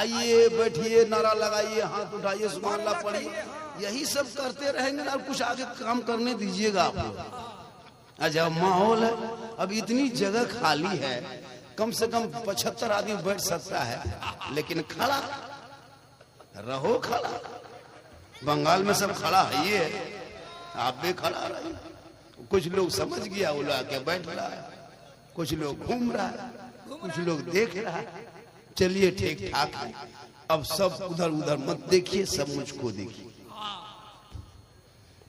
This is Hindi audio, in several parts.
आइए बैठिए, नारा लगाइए, हाथ उठाइए, सुभान अल्लाह पढ़िए, यही सब करते रहेंगे ना, कुछ आगे काम करने दीजिएगा आप लोग। अच्छा माहौल है, अब इतनी जगह खाली है, कम से कम 75 आदमी बैठ सकता है, लेकिन खड़ा रहो, खड़ा। बंगाल में सब खड़ा है, ये आप भी खड़ा रहे। कुछ लोग समझ गया, उला के बैठ रहा है, कुछ लोग घूम रहा है, कुछ लोग देख रहा है। चलिए ठीक ठाक है, अब सब उधर उधर मत देखिए, सब मुझको देखिए।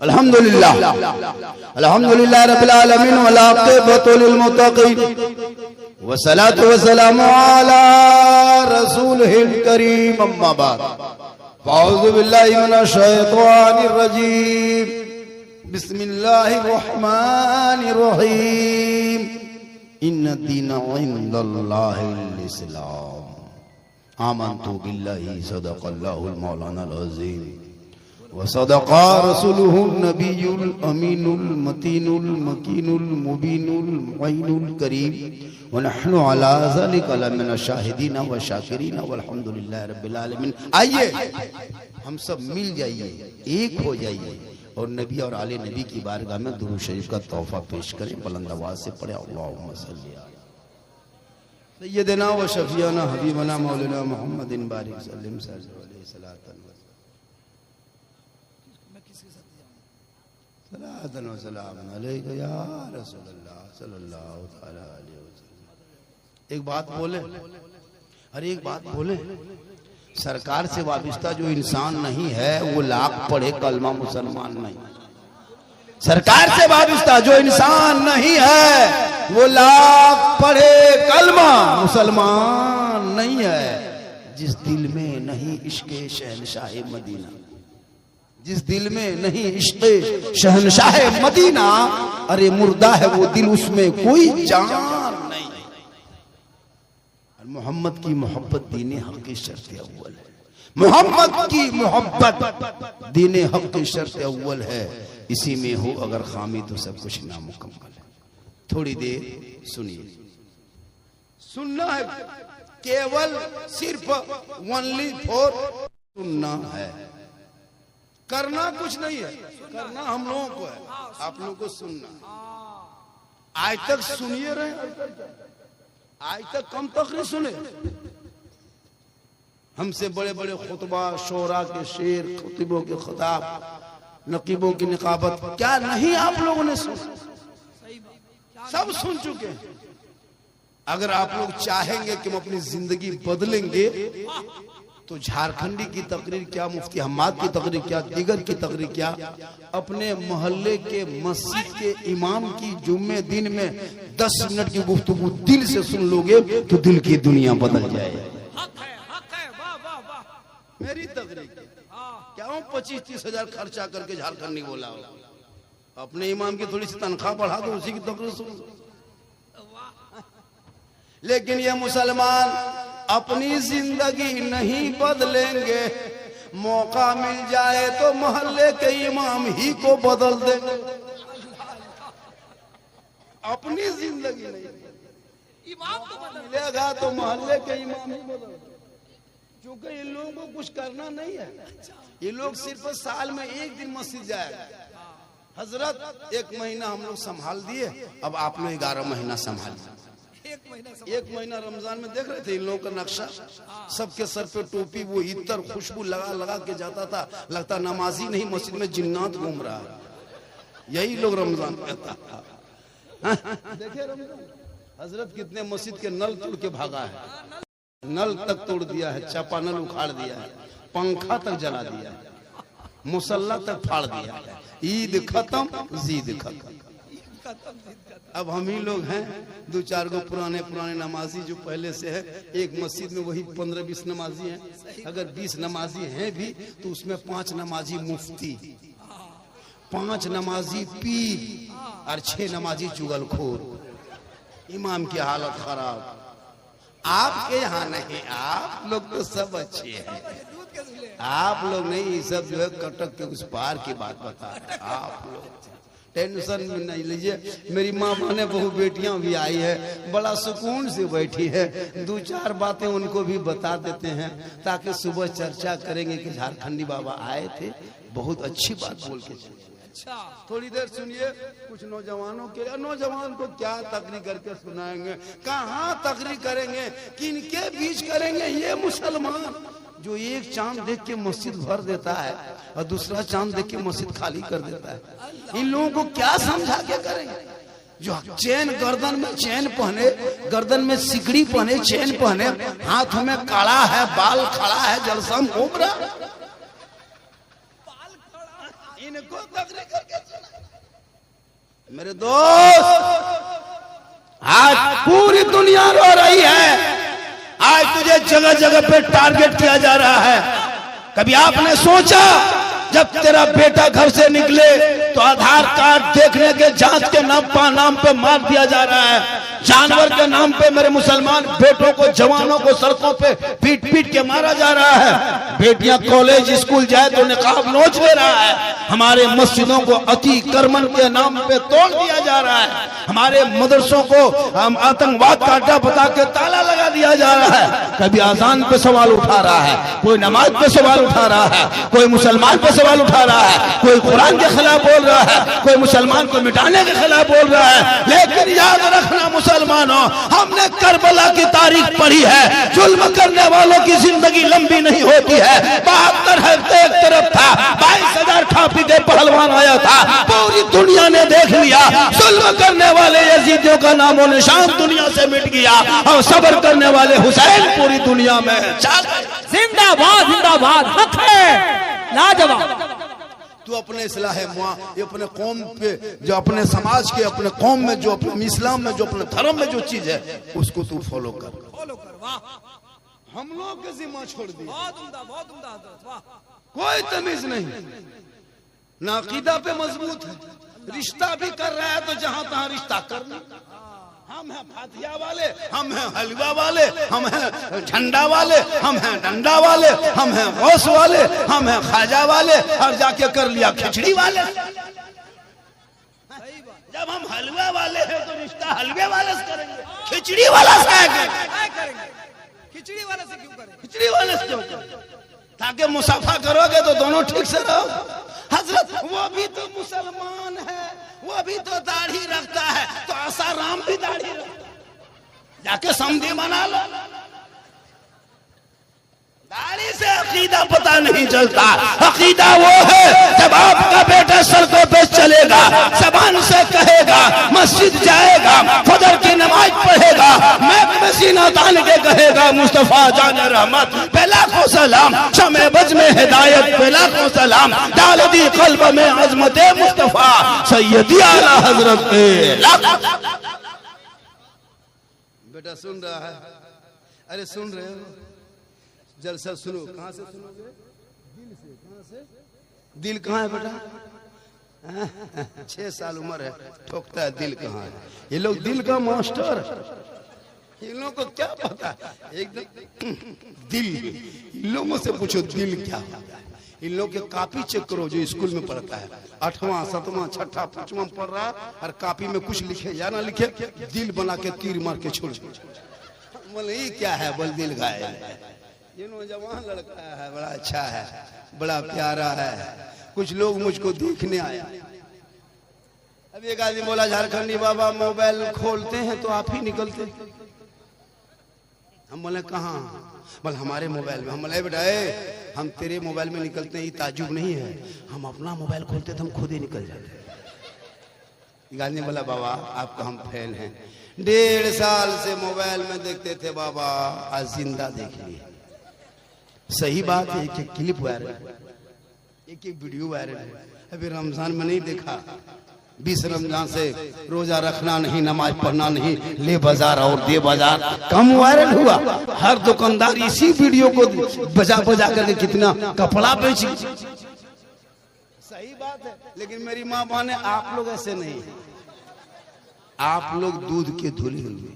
अल्हम्दुलिल्लाह अल्हम्दुलिल्लाह रब्बिल आलमीन वल आक़िबतु लिल मुत्तक़ीन वस्सलातु वस्सलामु अला रसूलिल करीम, अम्मा बाद। अऊज़ु बिल्लाहि मिनश शैतानिर रजीम, बिस्मिल्लाहिर रहमानिर रहीम। इन्न दीना इंदल्लाहिल इस्लाम, आमन्तु बिल्लाहि सदक़ल्लाहुल मौलानाल अज़ीम व सदक़ा रसूलुहुन नबियुल अमीनुल मतीनुल मकीनुल मुबीनुल मुईनुल करीम व नहनु अला ज़ालिका लमिनश शाहिदीन व शाकिरीन वल्हम्दुलिल्लाहि रब्बिल आलमीन। आइए हम सब मिल जाइए, एक हो जाइए और नबी और आले नबी की बारगाह में दुरूद शरीफ का तोहफा पेश करें। बुलंद आवाज से पढ़े अल्लाहुम्मा सल्ली अला सय्यिदना व शफीअना हबीबना मौलाना मुहम्मदिन बारिक सल्लम सलातन व सलाम अलैका या रसूलल्लाह सल्लल्लाहु तआला अलैहि वसल्लम। एक बात बोले, हर एक बात बोले, सरकार से वाबिस्ता जो इंसान नहीं है वो लाख पढ़े कलमा मुसलमान नहीं। सरकार से वाबिस्ता जो इंसान नहीं है वो लाख पढ़े कलमा मुसलमान नहीं है। जिस दिल में नहीं इश्क़े शहनशाह मदीना, जिस दिल में नहीं इश्क़े शहनशाह मदीना, अरे मुर्दा है वो दिल, उसमें कोई जान नहीं। मोहम्मद की मोहब्बत दीने हक की शर्त अव्वल है। मोहम्मद की मोहब्बत दीने हक की शर्त अव्वल है। इसी में हो अगर खामी तो सब कुछ नामुकम्मल है। थोड़ी देर सुनिए, सुनना है, केवल सिर्फ ओनली फॉर सुनना है, करना कुछ नहीं है। करना हम लोगों को है, आप लोगों को सुनना। आज तक सुनिए रहे, आज तक कम तकरीर सुने। हमसे बड़े बड़े खुतबा, शोरा के शेर, खुतबों के खिताब, नकीबों की निकाबत, क्या नहीं आप लोगों ने सुना? सब सुन चुके हैं। अगर आप लोग चाहेंगे कि हम अपनी जिंदगी बदलेंगे तो झारखंडी की तकरीर क्या, मुफ्ती हम्माद की तकरीर क्या, दिगर की तकरीर क्या, अपने मोहल्ले के मस्जिद के इमाम की जुम्मे दिन में 10 मिनट की गुफ्तगू दिल से सुन लोगे तो दिल की दुनिया बदल जाए। मेरी तकरीर क्या 25-30 हजार खर्चा करके झारखंडी बोला हो, अपने इमाम की थोड़ी सी तनख्वाह बढ़ा दो, उसी की तकरीर सुन। लेकिन ये मुसलमान अपनी जिंदगी नहीं बदलेंगे। मौका मिल जाए तो मोहल्ले के इमाम ही को बदल देंगे। अपनी जिंदगी नहीं, इमाम को मिलेगा तो मोहल्ले के इमाम ही बदल। क्योंकि इन लोगों को कुछ करना नहीं है, ये लोग सिर्फ साल में एक दिन मस्जिद जाए। हजरत 1 महीना हम लोग संभाल दिए, अब आप लोग 11 महीना संभालिए। 1 महीना रमजान में देख रहे थे इन लोगों का नक्शा, सबके सर पे टोपी, वो इतर खुशबू लगा लगा के जाता था, लगता नमाजी नहीं मस्जिद में जिन्नात घूम रहा है। यही लोग रमजान कहता। देखिए रमजान हजरत कितने मस्जिद के नल तोड़ के भागा है, नल तक तोड़ दिया है, चापानल उखाड़ दिया है, पंखा तक जला दिया है, मुसल्ला तक फाड़ दिया है। ईद खत्म, जीद खत्म। अब हम ही लोग हैं 2-4 गो पुराने नमाजी जो पहले से है। एक मस्जिद में वही 15-20 नमाजी हैं। अगर 20 नमाजी हैं भी तो उसमें 5 नमाजी मुफ्ती, 5 नमाजी पीर और 6 नमाजी चुगलखोर। इमाम की हालत खराब। आपके यहाँ नहीं, आप लोग तो सब अच्छे हैं। आप लोग नहीं, सब जो है कटक के उस पार की बात बता रहे। आप लोग टेंशन में नहीं लीजिए। मेरी माँ बहने बहु बेटियां भी आई है, बड़ा सुकून से बैठी है। 2-4 बातें उनको भी बता देते हैं ताकि सुबह चर्चा करेंगे कि झारखंडी बाबा आए थे, बहुत अच्छी बात बोल के चले। अच्छा थोड़ी देर सुनिए कुछ नौजवानों के लिए। नौजवान को क्या तकरीर करके सुनाएंगे, कहाँ तकरीर करेंगे, किनके बीच करेंगे। ये मुसलमान जो एक चांद देख के मस्जिद भर देता है और दूसरा चांद देख के मस्जिद खाली कर देता है, इन लोगों को क्या समझा के करेंगे। जो चैन गर्दन में चैन पहने, गर्दन में सिकड़ी पहने, चैन पहने, हाथ में काड़ा है, बाल खड़ा है, जलसम उम्र, इनको तकरीर करके। मेरे दोस्त आज पूरी दुनिया रो रही है, आज तुझे जगह जगह पे टारगेट किया जा रहा है। कभी आपने सोचा जब तेरा बेटा घर से निकले तो आधार कार्ड देखने के जांच के नाम पे मार दिया जा रहा है। जानवर के नाम पे मेरे मुसलमान बेटों को, जवानों को सड़कों पे पीट पीट के मारा जा रहा है। बेटियां कॉलेज स्कूल जाए तो निकाब नोच ले रहा है। हमारे मस्जिदों को अतिक्रमण के नाम पे तोड़ दिया जा रहा है। हमारे मदरसों को हम आतंकवाद का अड्डा बता के ताला लगा दिया जा रहा है। कभी आजान पे सवाल उठा रहा है, कोई नमाज पे सवाल उठा रहा है, कोई मुसलमान पे सवाल उठा रहा है, कोई कुरान के खिलाफ बोल रहा है, कोई मुसलमान को मिटाने के खिलाफ बोल रहा है। लेकिन याद रखना मुसलमानों, हमने करबला की तारीख पढ़ी है। जुल्म करने वालों की जिंदगी लंबी नहीं होती है। 72 हफ्ते एक तरफ था, 22,000 ठापी के पहलवान आया था, पूरी दुनिया ने देख लिया। जुल्म करने वाले यजीदियों का नामो निशान दुनिया से मिट गया और सब्र करने वाले हुसैन पूरी दुनिया में जिंदाबाद जिंदाबाद, हक है लाजवाब। तू अपने इस्लाह ये अपने कौम पे, जो अपने समाज के, अपने कौम में, जो अपने इस्लाम में, जो अपने धर्म में जो चीज है उसको तू फॉलो कर। वाह, हम लोग के जिम्मा छोड़ दी, बहुत उम्दा, बहुत उम्दा, वाह। कोई तमीज नहीं, ना अकीदा पे मजबूत है। रिश्ता भी कर रहा है तो जहां तहां रिश्ता करना। हम हैं फातिया वाले, हम हैं हलवा वाले, हम हैं झंडा वाले, हम हैं डंडा वाले, हम हैं गौस वाले, हम हैं खाजा वाले, और जाके कर लिया खिचड़ी वाले। जब हम हलवा वाले हैं तो रिश्ता हलवे वाले से करेंगे, खिचड़ी वाला से करेंगे। खिचड़ी वाले से क्यों करें, खिचड़ी वाले से क्यों करें, ताकि मुसाफा करोगे तो दोनों ठीक से रहो। हजरत वो भी तो मुसलमान है, वो भी तो दाढ़ी रखता है, तो आसाराम भी दाढ़ी रखता है, जाके समझी बना लो। दाढ़ी से अकीदा पता नहीं चलता। अकीदा वो है जब आपका बेटा सड़कों पे चलेगा, ज़बान से कहेगा, मस्जिद जाएगा, फजर की नमाज पढ़ेगा, मैक में सीना तान के कहेगा मुस्तफा जान रहमत पे लाखों सलाम, शमे बज में हिदायत पे लाखों सलाम, डाल दी कल्ब में अजमत मुस्तफा सैयदी आला हजरत पे। बेटा सुन रहा है? अरे सुन रहे हो? जलसा सुनो। कहां से सुनोगे? दिल से। कहां से? दिल कहां है बेटा? 6 साल उम्र है, ठोकता है दिल कहां है। ये लोग दिल का मास्टर, इन लोगों को क्या पता एकदम दिल। इन लोगों से पूछो दिल क्या होता है। इन लोग के कॉपी चेक करो जो स्कूल में पढ़ता है, 8वां 7वां 6ठा 5वां पढ़ रहा है, और कॉपी में कुछ लिखे या ना लिखे, दिल बना के तीर मार के छोड़। बोले ये क्या है? बोल दिल गाय। ये नौजवान लड़का है, बड़ा अच्छा है, बड़ा प्यारा है। कुछ लोग मुझको देखने आया। अब एक आदमी बोला झारखंडी बाबा मोबाइल खोलते हैं तो आप ही निकलते। हम बोले कहाँ? बोले हमारे मोबाइल में। हम बोले बेटा हम तेरे मोबाइल में निकलते हैं, ये ताजुब नहीं है, हम अपना मोबाइल खोलते तो हम खुद ही निकल जाते। एक आदमी बोला बाबा आपका हम फैन हैं, 1.5 साल से मोबाइल में देखते थे बाबा, आज जिंदा देख लिए। सही बात है, एक क्लिप वायरल, एक वीडियो वायरल है। अभी रमजान में नहीं देखा, 20 रमजान से रोजा रखना नहीं, नमाज पढ़ना नहीं, ले बाजार और दे बाजार कम वायरल हुआ। हर दुकानदार इसी वीडियो को बजा बजा करके कितना कपड़ा बेची। सही बात है, लेकिन मेरी माँ बहने आप लोग ऐसे नहीं, आप लोग दूध के धुले हुए।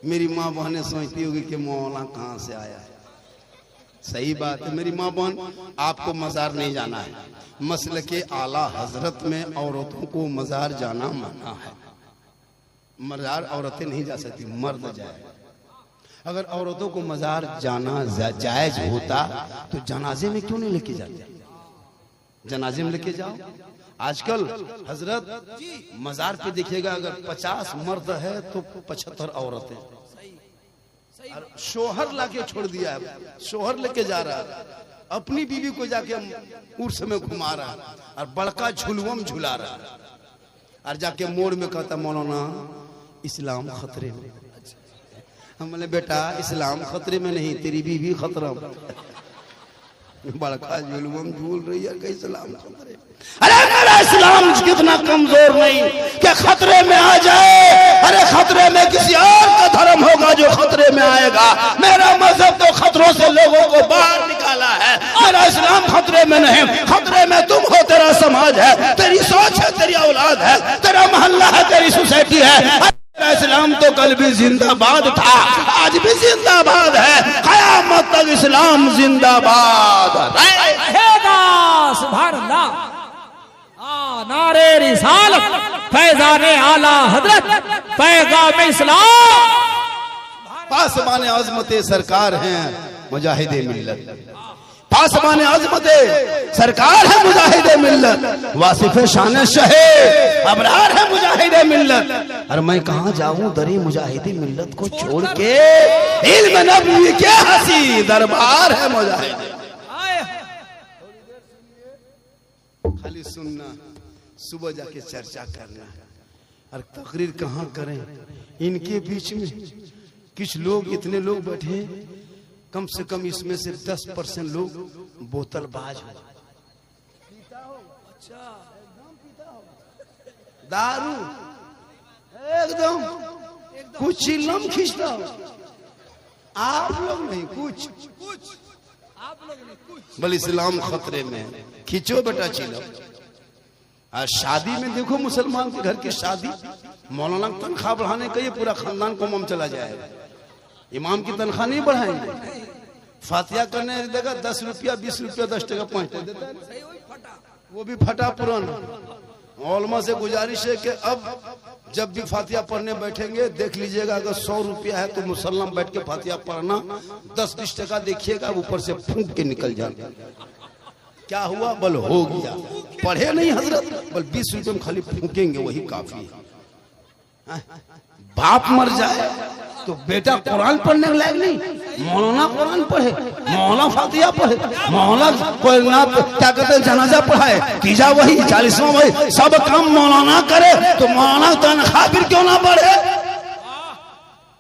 मेरी माँ बहनें सोचती होगी कि मौला कहां से आया है। सही बात है मेरी माँ बहन, आपको मजार नहीं जाना है। मसल के आला हजरत में औरतों को मजार जाना मना है। मजार औरतें नहीं जा सकती, मर्द जाए। अगर औरतों को मजार जाना जायज होता तो जनाजे में क्यों नहीं लेके जाते? जनाजे में लेके जाओ। आजकल हजरत मजार पे देखिएगा, अगर 50 मर्द है तो 75 औरतें। शोहर लाके छोड़ दिया है, शोहर लेके जा रहा है, अपनी बीवी को जाके उर्स में घुमा रहा है और बड़का झुलवम झुला रहा है, और जाके मोड़ में कहता मौलाना इस्लाम खतरे में। हम बोले बेटा इस्लाम खतरे में नहीं, तेरी बीवी खतरा में। बड़का जुल्म झूल रही है कि इस्लाम खतरे में। अरे मेरा इस्लाम कितना कमजोर नहीं कि खतरे में आ जाए। अरे खतरे में किसी और का धर्म होगा जो खतरे में आएगा। मेरा मजहब तो खतरों से लोगों को बाहर निकाला है। मेरा इस्लाम खतरे में नहीं, खतरे में तुम हो, तेरा समाज है, तेरी सोच है, तेरी औलाद है, तेरा मोहल्ला है, तेरी सोसाइटी है। इस्लाम तो कल भी जिंदाबाद था, आज भी जिंदाबाद है, कयामत तक इस्लाम जिंदाबाद रहेगा। सुभान अल्लाह। नारे रिसालत, फैजाने आला हजरत, पैगाम इस्लाम। पासबान अज़मते सरकार हैं मुजाहिदे मिल्लत। पासबान अज़मते सरकार है मुजाहिदे मिल्लत। वासिफ शान शहे अबरार है मुजाहिदे मिल्लत। और मैं कहाँ जाऊं दरे मुजाहिदे मिल्लत को छोड़ के? इल्म नबी के हसी दरबार है मुजाहिदे। खाली सुनना, सुबह जाके चर्चा करना और तकरीर कहाँ करें? इनके बीच में कुछ लोग, इतने लोग बैठे, कम से कम इसमें से 10% लोग बोतलबाज हो, दारू एकदम कुछ चिल्लम खींचता हो। आप लोग नहीं कुछ, आप लोग नहीं कुछ। बल इस्लाम खतरे में, खींचो बेटा चिल्लम। और शादी में देखो, मुसलमान के घर की शादी, मौलाना की तनख्वाह बढ़ाने के लिए पूरा खानदान को मम चला जाएगा। इमाम की तनख्वाह नहीं बढ़ाएंगे। फातिहा करने देगा 10 रुपया, 20 रुपया, 10 टका, 5 टका देता है, वो भी फटा पुराना। औलमा से गुजारिश है कि अब जब भी फातिहा पढ़ने बैठेंगे देख लीजिएगा, अगर 100 रुपया है तो मुसल्लम बैठ के फातिहा पढ़ना, 10-20 टका देखिएगा ऊपर से फूंक के निकल जाएगा। क्या हुआ? बल हो गया। पढ़े नहीं हजरत, बल 20 रुपये में खाली फूकेंगे, वही काफी है। बाप मर जाए तो बेटा कुरान पढ़ने के लायक नहीं, मौलाना कुरान पढ़े, मौलाना फातिहा पढ़े, मौलाना कोई ना क्या कहते हैं जनाजा पढ़ाए, तीजा वही, 40वां वही, सब काम मौलाना करे तो मौलाना तनख्वाह फिर क्यों ना बढ़े?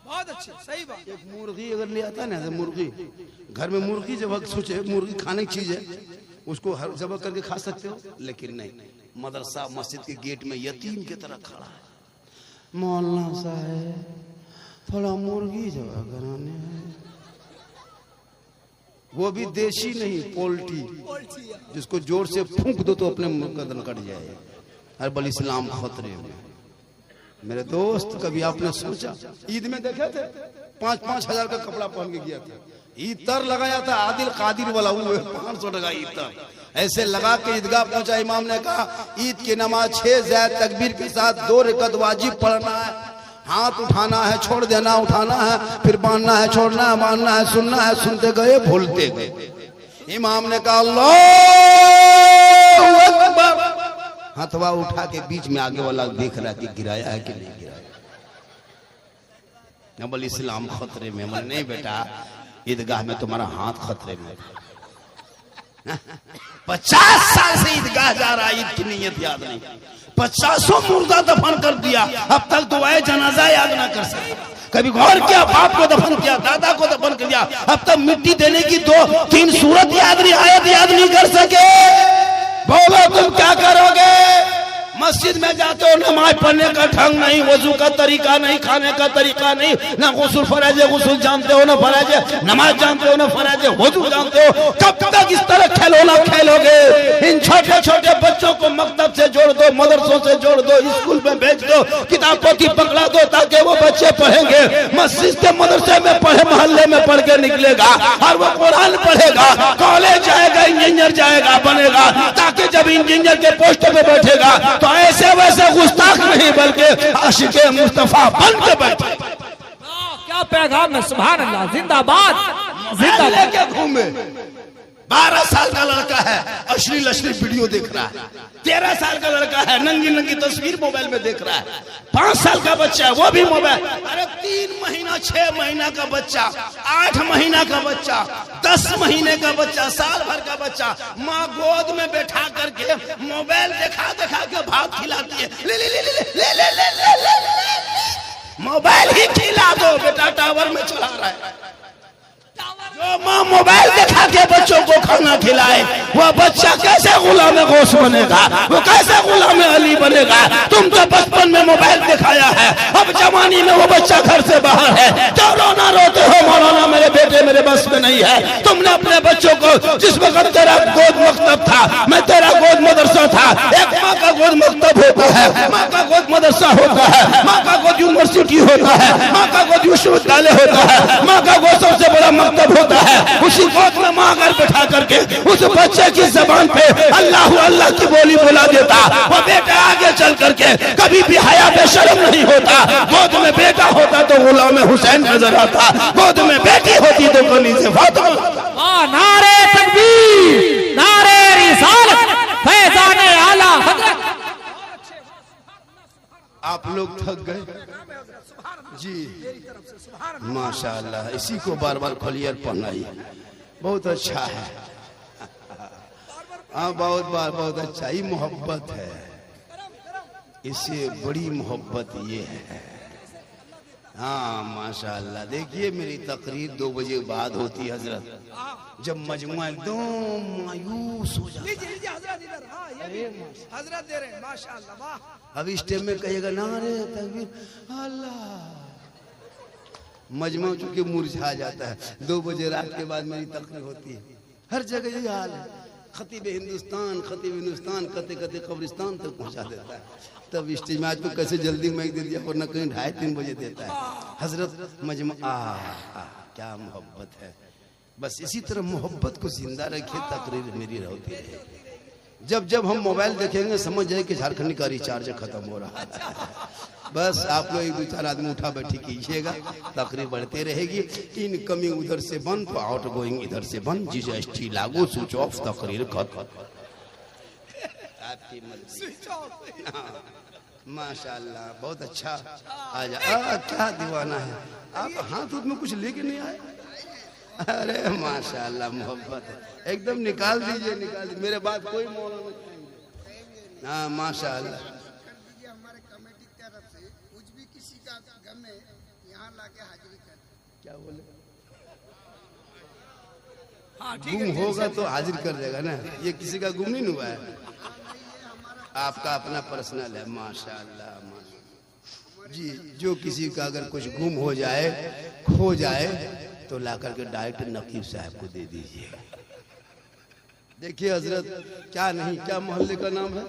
बहुत अच्छे, सही बात। एक मुर्गी अगर ले आता है ना, मुर्गी घर में, मुर्गी जब सोचे मुर्गी खाने की चीज है, उसको हर जबह करके खा सकते हो, लेकिन नहीं, मदरसा मस्जिद के गेट में यतीम की तरह खड़ा है। मौलाना साहब थोड़ा मुर्गी जबा कराने है, वो भी देशी नहीं, पोल्ट्री, जिसको जोर से फूंक दो तो अपने गर्दन कट जाए। हर बल इस्लाम खतरे में। मेरे दोस्त, कभी आपने सोचा, ईद में देखे थे 5-5 हजार का कपड़ा पहन के गया था, इतर लगाया था आदिल कादिर वाला, वो 500 टका इतर ऐसे लगा के ईदगाह पहुंचा। इमाम ने कहा ईद की नमाज 6 ज़ैद तकबीर के साथ 2 रकात वाजिब पढ़ना है, हाथ उठाना है, छोड़ देना, उठाना है, फिर बांधना है, छोड़ना है, बांधना है, सुनना है। सुनते गए, भूलते गए। इमाम ने कहा अल्लाहू अकबर, हथवा उठा के बीच में आगे वाला देख रहा कि गिराया है कि नहीं गिराया। बोले इस्लाम खतरे में। बोले नहीं बेटा, ईदगाह में तुम्हारा हाथ खतरे में। 50 साल से ईदगाह जा रहा, ईद की नीयत याद नहीं, 50 मुर्दा दफन कर दिया, अब तक दुआए जनाजा याद ना कर सके। कभी गौर किया, बाप को दफन किया, दादा को दफन कर दिया, अब तक मिट्टी देने की 2-3 सूरत याद नहीं, आयत याद नहीं कर सके। बोलो तुम क्या करोगे? मस्जिद में जाते हो, नमाज पढ़ने का ढंग नहीं, वजू का तरीका नहीं, खाने का तरीका नहीं, ना गुस्ल फराज गुस्ल जानते हो, ना फराज नमाज जानते हो, ना फराज वजू जानते हो। कब तक इस तरह खिलौना खेलोगे? इन छोटे छोटे बच्चों को मकतब से जोड़ दो, मदरसों से जोड़ दो, स्कूल में भेज दो, किताब पोथी पकड़ा दो ताकि वो बच्चे पढ़ेंगे। मस्जिद के मदरसे में पढ़े, मोहल्ले में पढ़ के निकलेगा और वो कुरान पढ़ेगा, कॉलेज जाएगा, इंजीनियर जाएगा, बनेगा, ताकि जब इंजीनियर के पोस्ट पे बैठेगा तो ऐसे वैसे गुस्ताख नहीं बल्कि आशिके मुस्तफा बन के बैठे। क्या पैगाम है, सुभान अल्लाह, जिंदाबाद जिंदाबाद। लेके घूमे, 12 साल का लड़का है अश्लील वीडियो देख रहा है, 13 साल का लड़का है नंगी नंगी तस्वीर मोबाइल में देख रहा है, 5 साल का बच्चा है वो भी मोबाइल, अरे 3 महीना 6 महीना का बच्चा, 8 महीना का बच्चा, 10 महीने का बच्चा, साल भर का बच्चा, माँ गोद में बैठा करके मोबाइल देखा देखा के भात खिलाती है, ले ले ले ले ले ले ले ले ले मोबाइल ही खिला दो बेटा, टावर में चला रहा है। जो माँ मोबाइल दिखा के बच्चों को खाना खिलाए, वो बच्चा कैसे गुलाम गौस बनेगा, वो कैसे गुलाम अली बनेगा? तुम तो बचपन में मोबाइल दिखाया है, अब जवानी में वो बच्चा घर से बाहर है, तो रोना रोते हो मौलाना मेरे बेटे मेरे बस में नहीं है। तुमने अपने बच्चों को, जिस वक्त तेरा गोद मकतब था, मैं तेरा गोद मदरसा था, एक माँ का गोद मकतब होता है, माँ का गोद मदरसा होता है, माँ का गोद यूनिवर्सिटी होता है, माँ का गोद विश्वविद्यालय होता है, माँ का गोद सबसे बड़ा मकतब होता है। उसी गोद में माँ अगर बैठा करके उस बच्चे की जबान पे अल्लाह अल्लाह की बोली बुला देता, वो बेटा आगे चल करके कभी भी हया बेशर्म नहीं होता। गोद में बेटा होता तो गुलाम हुसैन नजर आता, गोद में बेटी होती तो कनीज़े फातिमा। नारे तकबीर, नारे रिसालत, फैज़ान आला हज़रत। आप लोग थक गए जी, माशाअल्लाह, इसी को बार बार क्लियर पढ़ना ही बहुत अच्छा है। हाँ बहुत बार बहुत अच्छा, ही मोहब्बत है, इससे बड़ी मोहब्बत ये है। हाँ माशाअल्लाह, देखिए मेरी तकरीर 2 बजे बाद होती है हजरत, जब मजमुआ एकदम मायूस हो जाता है। हजरत दे रहे हैं माशाअल्लाह। अब इस टाइम में कहिएगा नारे तकबीर अल्लाह, मजमा चूंकि मुरझा जाता है। 2 बजे रात के बाद मेरी तकरीर होती है, हर जगह यही हाल है। खतीब हिंदुस्तान कते कते कब्रिस्तान तक पहुंचा देता है। तब इज्तिमा को कैसे जल्दी माइक दे दिया, वरना कहीं 2:30-3 बजे देता है हजरत मजमा। क्या मोहब्बत है, बस इसी तरह मोहब्बत को जिंदा रखिए, तकरीर मेरी होती है। जब जब हम मोबाइल देखेंगे समझ जाए कि झारखंड का रिचार्ज खत्म हो रहा है। बस आप लोग 1-2-4 आदमी उठा बैठी कीजिएगा, तकरीर बढ़ते रहेगी। इनकमिंग उधर से बंद, आउट गोइंग इधर से बंद, जीएसटी लागू, स्विच ऑफ, तकरीर खत्म। आपकी मर्जी। माशाअल्लाह बहुत अच्छा। आजा, क्या दीवाना है आप, हाथ में कुछ लेके नहीं आए? अरे माशाअल्लाह मोहब्बत है, एकदम निकाल दीजिए निकाल दीजिए, मेरे बात कोई मौला नहीं। हाँ माशाअल्लाह, हमारे कमेटी की तरफ से कुछ भी किसी का गम में यहाँ लाके हाजिरी कर। क्या बोले? हाँ गुम होगा तो हाजिर कर देगा ना, ये किसी का गुम नहीं हुआ है, आपका अपना पर्सनल है। माशाअल्लाह जी, जो किसी का अगर कुछ गुम हो जाए, खो जाए, तो ला करके डायरेक्ट नकीब साहब को दे दीजिए। देखिए हजरत, क्या नहीं, क्या मोहल्ले का नाम है?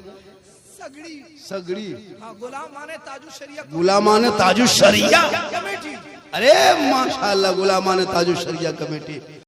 सगड़ी। हाँ, गुलामाने ताजु शरिया, गुलामाने ताजु शरिया कमेटी। अरे माशाअल्लाह, गुलामाने ताजु शरिया कमेटी।